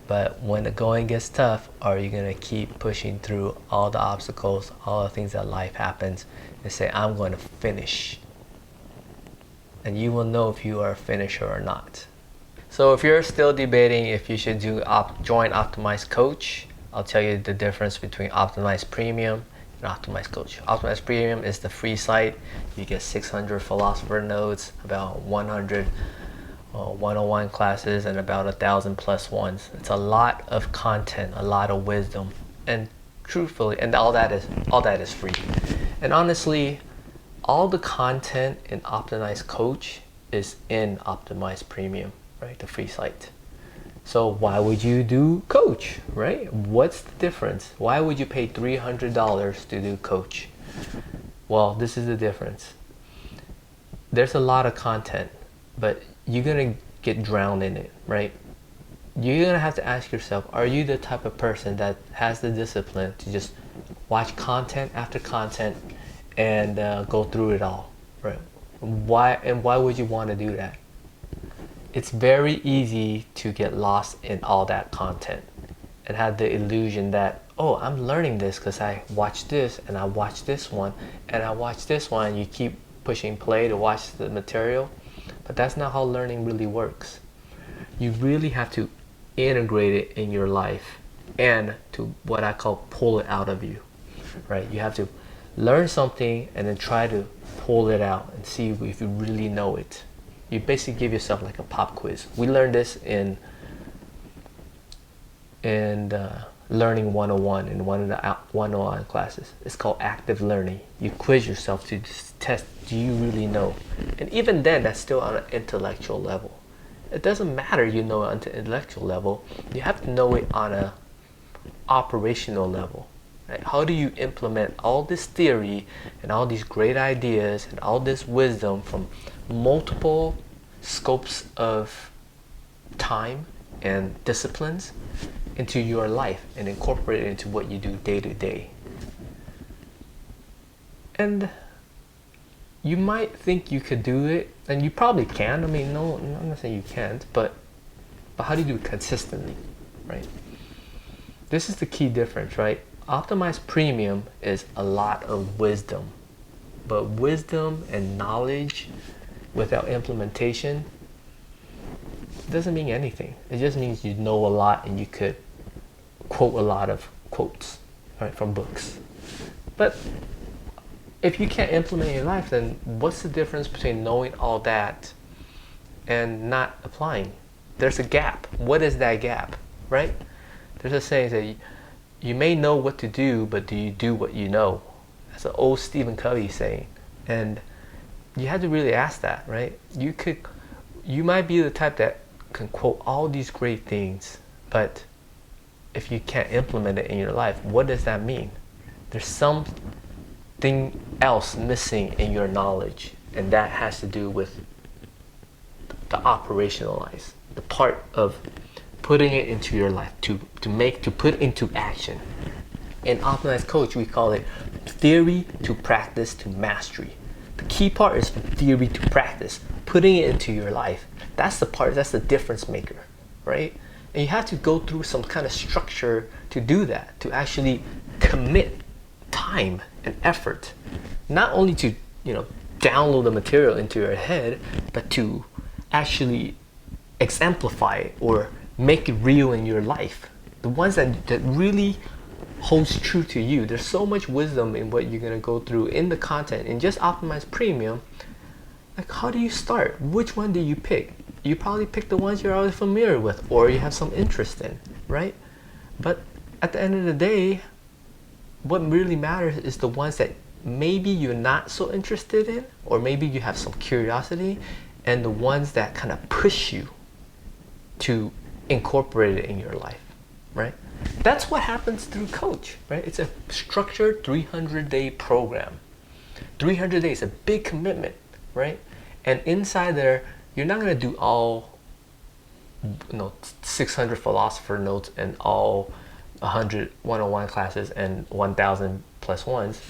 But when the going gets tough, are you going to keep pushing through all the obstacles, all the things that life happens, and say, I'm going to finish? And you will know if you are a finisher or not. So if you're still debating if you should join Optimize Coach, I'll tell you the difference between Optimize Premium and Optimize Coach. Optimize Premium is the free site. You get 600 philosopher notes, about 100 101 classes, and about 1,000 plus ones. It's a lot of content, a lot of wisdom, and truthfully, and all that is free. And honestly, all the content in Optimize Coach is in Optimize Premium, right? The free site. So why would you do Coach, right? What's the difference? Why would you pay $300 to do Coach? Well, this is the difference. There's a lot of content, but you're gonna get drowned in it, right? You're gonna have to ask yourself, are you the type of person that has the discipline to just watch content after content and go through it all, right? Why would you want to do that? It's very easy to get lost in all that content and have the illusion that, oh, I'm learning this because I watched this and I watched this one and I watched this one, and you keep pushing play to watch the material. But that's not how learning really works. You really have to integrate it in your life and to what I call pull it out of you, right? You have to learn something and then try to pull it out and see if you really know it. You basically give yourself like a pop quiz. We learned this in Learning 101 in one of the 101 classes. It's called active learning. You quiz yourself to just test, do you really know? And even then, that's still on an intellectual level. It doesn't matter you know it on an intellectual level. You have to know it on a operational level. Right? How do you implement all this theory and all these great ideas and all this wisdom from multiple scopes of time and disciplines into your life and incorporate it into what you do day to day? And you might think you could do it, and you probably can. I mean, no, I'm not saying you can't, but how do you do it consistently, right? This is the key difference, right? Optimize Premium is a lot of wisdom, but wisdom and knowledge without implementation doesn't mean anything. It just means you know a lot and you could quote a lot of quotes, right, from books. But if you can't implement in your life, then what's the difference between knowing all that and not applying? There's a gap. What is that gap, right? There's a saying that you may know what to do, but do you do what you know? That's an old Stephen Covey saying. And you have to really ask that, right? You might be the type that can quote all these great things, but if you can't implement it in your life, what does that mean? There's something else missing in your knowledge, and that has to do with the operationalize, the part of putting it into your life, to put into action. In Optimized Coach, we call it theory to practice to mastery. The key part is from theory to practice, putting it into your life. That's the part, that's the difference maker, right? And you have to go through some kind of structure to do that, to actually commit time and effort, not only to, download the material into your head, but to actually exemplify it or make it real in your life. The ones that really holds true to you. There's so much wisdom in what you're gonna go through in the content. And just Optimize Premium, like, how do you start? Which one do you pick? You probably pick the ones you're already familiar with or you have some interest in, right? But at the end of the day, what really matters is the ones that maybe you're not so interested in, or maybe you have some curiosity, and the ones that kind of push you to incorporate it in your life, right? That's what happens through Coach, right? It's a structured 300-day program. 300 days, a big commitment, right? And inside there, you're not gonna do all 600 philosopher notes and all 100 101 classes and 1,000 plus ones.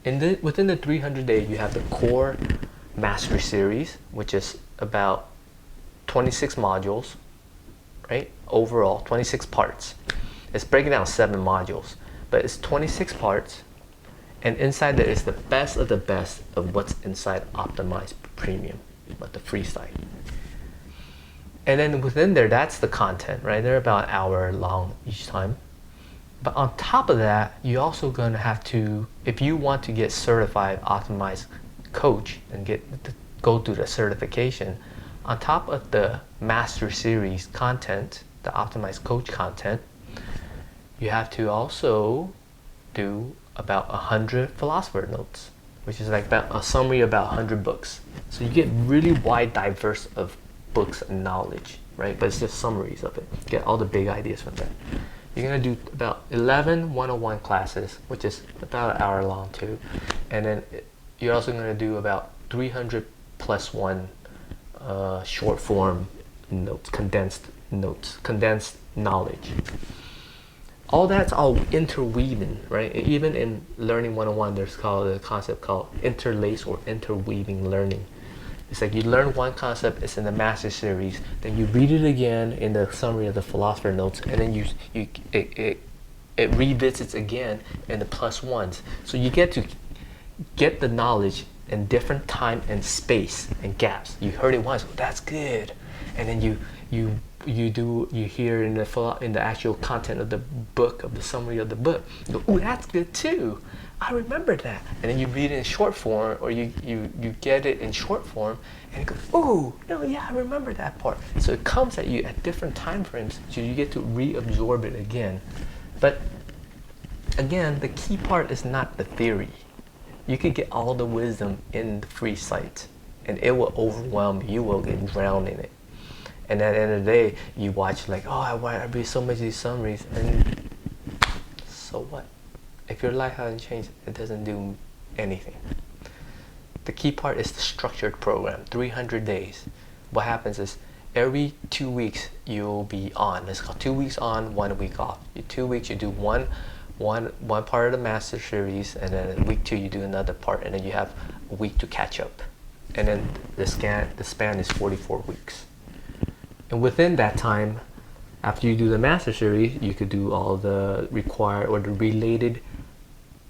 Within the 300 days, you have the core mastery series, which is about 26 modules, right? Overall, 26 parts. It's breaking down 7 modules, but it's 26 parts, and inside there is the best of what's inside Optimize Premium, but the free site. And then within there, that's the content, right? They're about an hour long each time. But on top of that, you're also going to have to, if you want to get certified Optimize Coach and go through the certification, on top of the Master Series content, the Optimize Coach content, you have to also do about 100 philosopher notes, which is like about a summary of about 100 books. So you get really wide, diverse of books and knowledge, right? But it's just summaries of it. Get all the big ideas from that. You're gonna do about 11 101 classes, which is about an hour long too. And then you're also gonna do about 300 plus one short form notes, condensed knowledge. All that's all interweaving, right? Even in Learning 101, there's a concept called interlaced or interweaving learning. It's like you learn one concept, it's in the Master Series, then you read it again in the summary of the philosopher notes, and then it revisits again in the plus ones. So you get to get the knowledge in different time and space and gaps. You heard it once, that's good, and then you hear in the actual content of the book, of the summary of the book, you go, ooh, that's good too, I remember that. And then you read it in short form, or you get it in short form, and you go, ooh, no, yeah, I remember that part. So it comes at you at different time frames, so you get to reabsorb it again. But again, the key part is not the theory. You can get all the wisdom in the free site, and it will overwhelm you. You will get drowned in it. And at the end of the day, you watch like, oh, I read so much of these summaries, and so what? If your life hasn't changed, it doesn't do anything. The key part is the structured program, 300 days. What happens is every 2 weeks you'll be on. It's called 2 weeks on, 1 week off. 2 weeks you do one part of the Master Series, and then week 2 you do another part, and then you have a week to catch up. And then the span is 44 weeks. And within that time, after you do the Master Series, you could do all the required or the related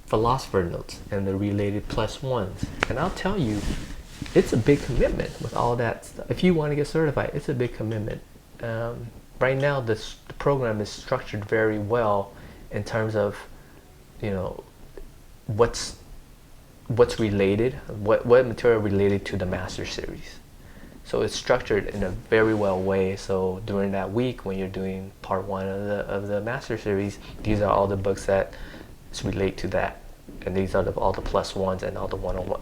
philosopher notes and the related plus ones. And I'll tell you, it's a big commitment with all that stuff. If you want to get certified, it's a big commitment. Right now, the program is structured very well in terms of, what's related, what material related to the Master Series. So it's structured in a very well way. So during that week when you're doing part 1 of the Master Series, these are all the books that relate to that, and these are all the plus ones and all the 101,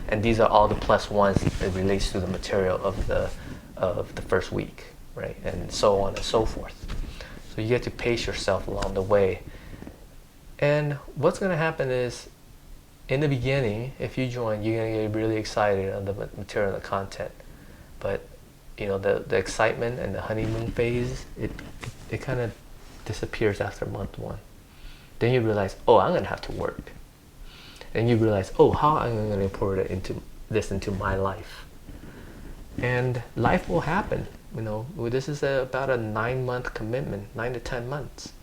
and these are all the plus ones that relates to the material of the first week, right? And so on and so forth. So you get to pace yourself along the way. And what's going to happen is, in the beginning, if you join, you're going to get really excited on the material and the content. But the excitement and the honeymoon phase, it kind of disappears after month 1. Then you realize, oh, I'm going to have to work. And you realize, oh, how am I going to import it into my life? And life will happen. This is about a 9-month commitment, 9 to 10 months.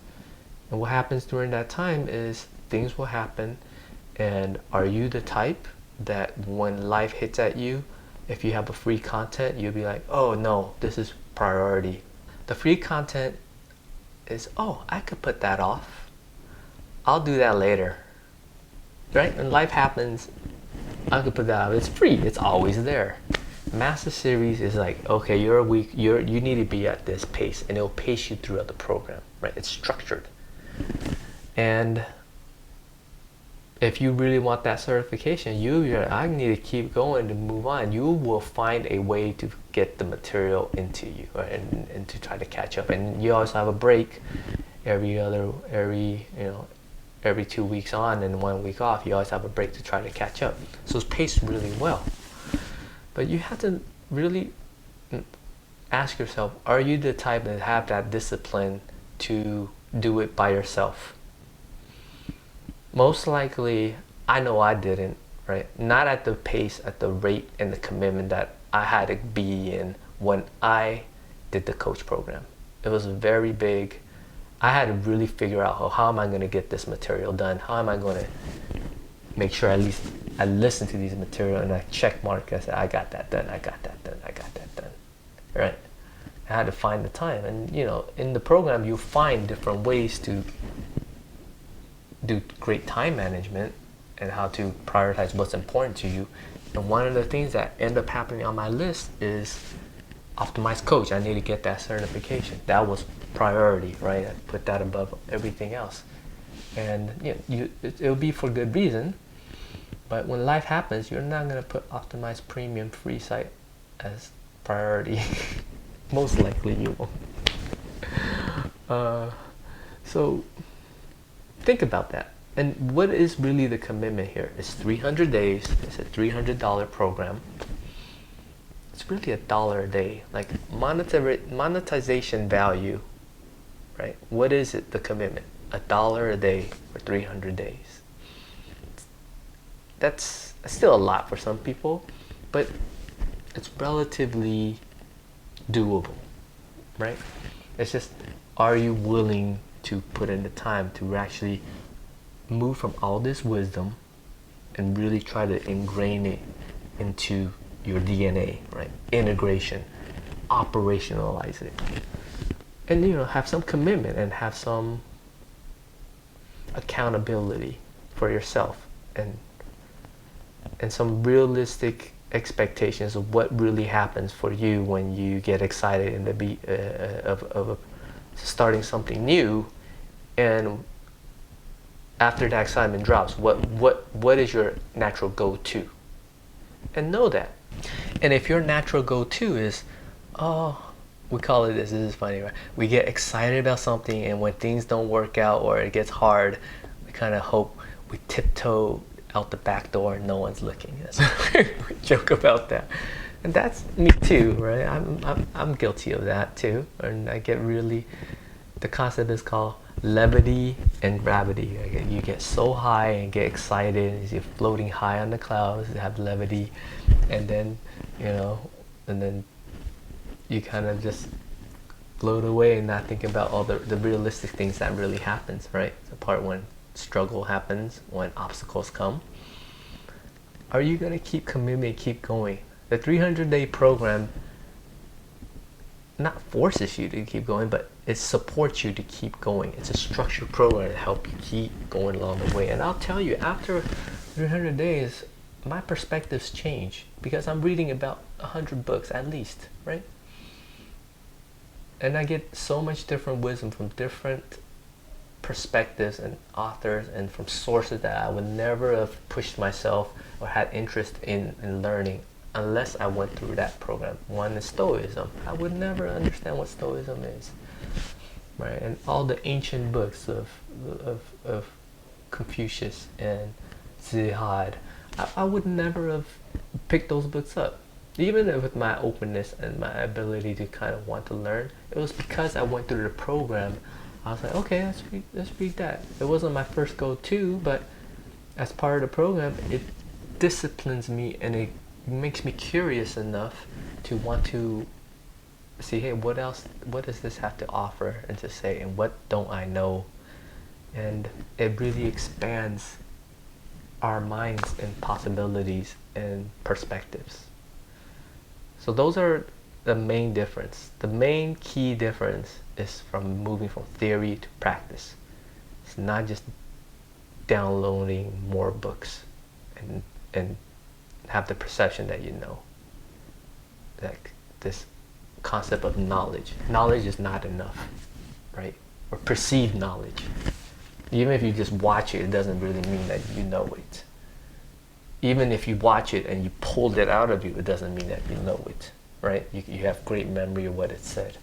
And what happens during that time is things will happen. And are you the type that when life hits at you, if you have a free content, you'll be like, oh no, this is priority. The free content is, oh, I could put that off. I'll do that later. Right? When life happens, I could put that off. It's free. It's always there. Master Series is like, okay, you need to be at this pace, and it'll pace you throughout the program. Right? It's structured. And if you really want that certification, I need to keep going to move on. You will find a way to get the material into you, right? and to try to catch up. And you also have a break every 2 weeks on and 1 week off. You always have a break to try to catch up. So it's paced really well. But you have to really ask yourself, are you the type that have that discipline to do it by yourself? Most likely, I know I didn't, right? Not at the pace, at the rate, and the commitment that I had to be in when I did the coach program. It was very big. I had to really figure out how am I going to get this material done? How am I going to make sure at least I listen to these material and I check mark. I said, I got that done, I got that done, I got that done. Right? I had to find the time. And you know, in the program you find different ways to do great time management and how to prioritize what's important to you. And one of the things that end up happening on my list is optimized coach. I need to get that certification. That was priority, right? I put that above everything else. And you know, it'll be for good reason. But when life happens, you're not going to put optimized premium free site as priority. Most likely you won't. So think about that. And what is really the commitment here? It's 300 days. It's a $300 program. It's really $1 a day. Like monetization value, right? What is it, the commitment? $1 a day for 300 days. That's still a lot for some people, but it's relatively doable, right? It's just, are you willing to put in the time to actually move from all this wisdom and really try to ingrain it into your DNA, right? Integration, operationalize it, and you know, have some commitment and have some accountability for yourself, and some realistic expectations of what really happens for you when you get excited in the of starting something new, and after that excitement drops, what is your natural go-to? And know that. And if your natural go-to is, oh, we call it this is funny, right? We get excited about something, and when things don't work out or it gets hard, we kind of hope we tiptoe out the back door and no one's looking. We joke about that, and that's me too, right? I'm guilty of that too, and I get really. The concept is called levity and gravity. You get so high and get excited as you're floating high on the clouds. You have levity, and then and then you kind of just float away and not think about all the realistic things that really happens, right? The part when struggle happens, when obstacles come. Are you going to keep commitment, keep going? The 300-day program not forces you to keep going, but it supports you to keep going. It's a structured program to help you keep going along the way. And I'll tell you, after 300 days, my perspectives change because I'm reading about 100 books at least, right? And I get so much different wisdom from different perspectives and authors and from sources that I would never have pushed myself or had interest in learning unless I went through that program. One is Stoicism. I would never understand what Stoicism is, right? And all the ancient books of Confucius and Zihad, I would never have picked those books up. Even with my openness and my ability to kind of want to learn, it was because I went through the program. I was like, okay, let's read that. It wasn't my first go-to, but as part of the program, it disciplines me and it makes me curious enough to want to see, hey, what else, what does this have to offer and to say, and what don't I know? And it really expands our minds and possibilities and perspectives. So those are the main difference. The main key difference is from moving from theory to practice. It's not just downloading more books and have the perception that you know. Like this concept of knowledge. Knowledge is not enough, right? Or perceived knowledge. Even if you just watch it, it doesn't really mean that you know it. Even if you watch it and you pulled it out of you, it doesn't mean that you know it, right? You have great memory of what it said.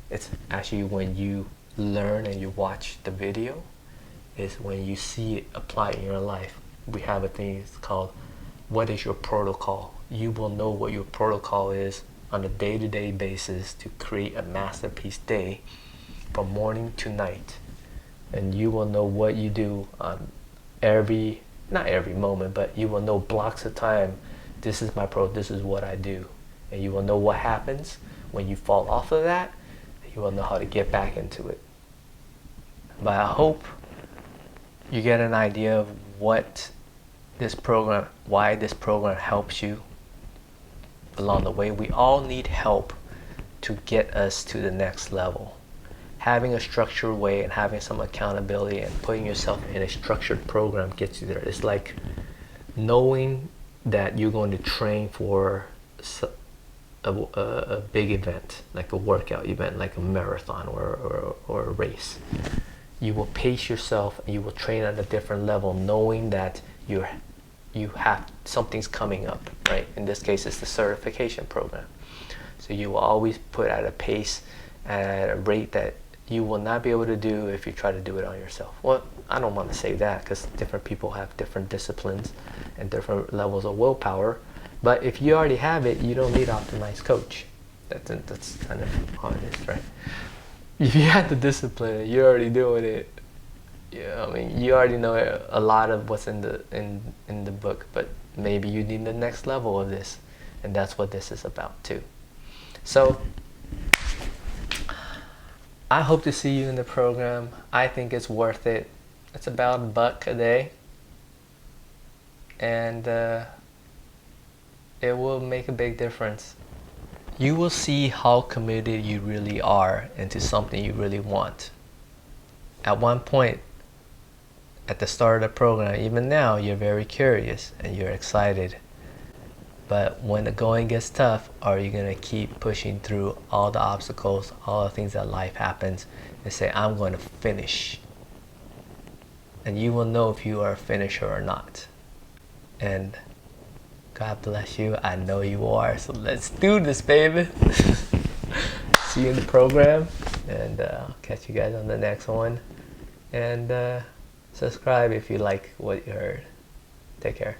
It's actually when you learn and you watch the video, is when you see it apply in your life. We have a thing, it's called, what is your protocol? You will know what your protocol is on a day-to-day basis to create a masterpiece day from morning to night. And you will know what you do on not every moment, but you will know blocks of time. This is my this is what I do. And you will know what happens when you fall off of that. you will know how to get back into it. But I hope you get an idea of why this program helps you along the way. We all need help to get us to the next level. Having a structured way and having some accountability and putting yourself in a structured program gets you there. It's like knowing that you're going to train for a big event, like a workout event, like a marathon or a race. You will pace yourself and you will train at a different level, knowing that you have something's coming up, right? In this case, it's the certification program. So you will always put at a pace and at a rate that you will not be able to do if you try to do it on yourself. Well, I don't want to say that, because different people have different disciplines and different levels of willpower. But if you already have it, you don't need optimized coach. That's kind of honest, right? If you have the discipline, you're already doing it. Yeah, I mean, you already know a lot of what's in the book, but maybe you need the next level of this, and that's what this is about too. So I hope to see you in the program. I think it's worth it. It's about $1 a day, and it will make a big difference. You will see how committed you really are into something you really want. At one point, at the start of the program, even now, you're very curious and you're excited. But when the going gets tough, are you going to keep pushing through all the obstacles, all the things that life happens, and say, I'm going to finish? And you will know if you are a finisher or not. And God bless you. I know you are. So let's do this, baby. See you in the program. And I'll catch you guys on the next one. And subscribe if you like what you heard. Take care.